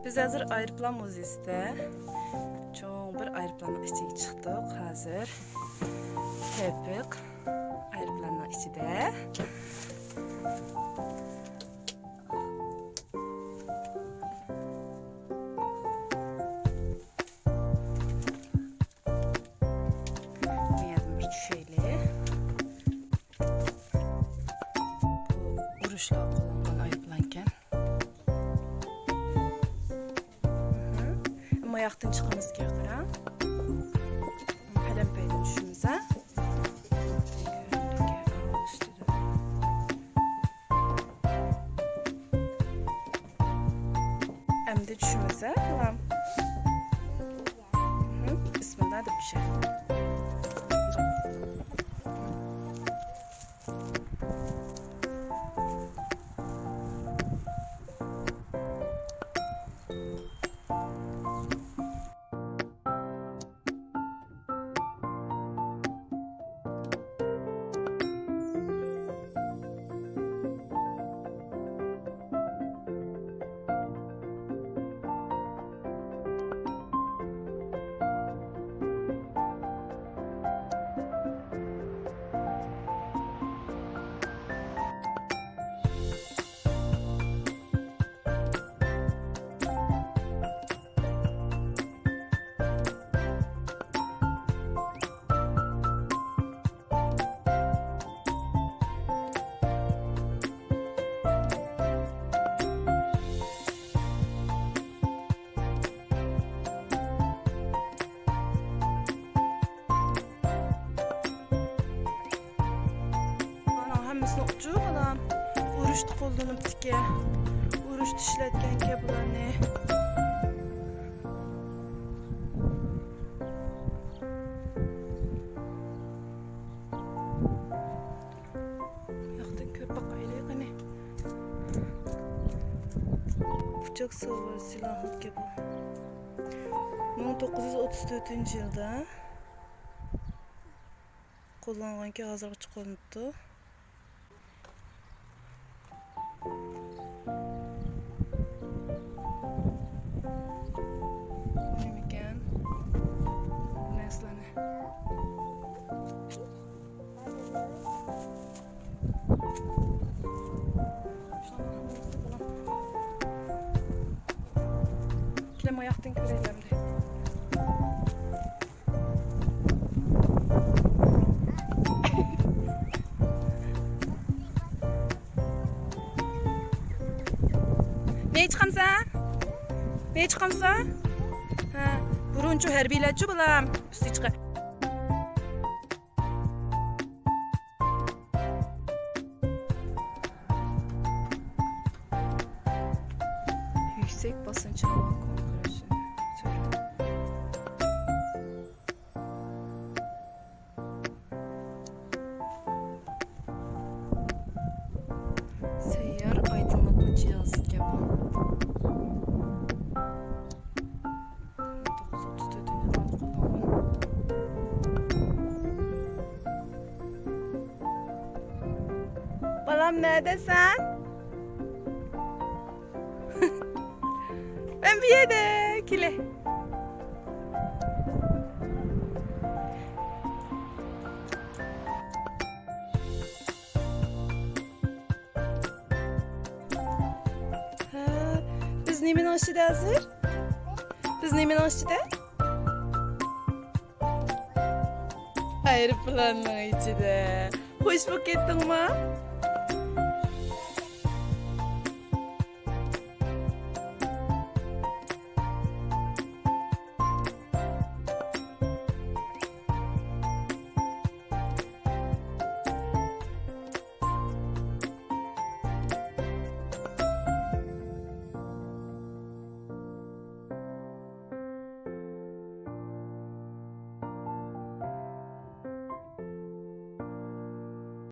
Biz hazır Aeroplan Muzeyi'de çoğun bir aeroplanın içine çıktık hazır. Tepik aeroplanın içinde. Niyazım bir düşeyli. Bu vuruşla kullanılan aeroplanken. Ama yaktan çıkmamız gerekiyor. Kalem payda düşümüze. Hem de düşümüze. Tamam. Bismillah da bir şey. Hammasini uçuq olam. Urushni qo'llanibdiki. Urushni ishlatgan bularni. Yoqdan ko'rib boqaylik qani. Bıçak savur silahlık bu. 1934-yilda qo'llanganki hozirgacha qo'llanibdi. Kilem ayaktan körelemdi. Ne çıkamsa? Ne çıkamsa? Ha, buruncu harbiylatçı bulam. Üstü çıkar. Yüksek basınç hava kompresörü. Seyyar aydınlatma cihazı gibi. 1934 yılında kullanılan. Balam neredesin? Ben bir yerde kile. Biz nemin aşçıda hazır? Biz nemin aşçıda? Aeroplanın içinde. Hoş bak ettin mi?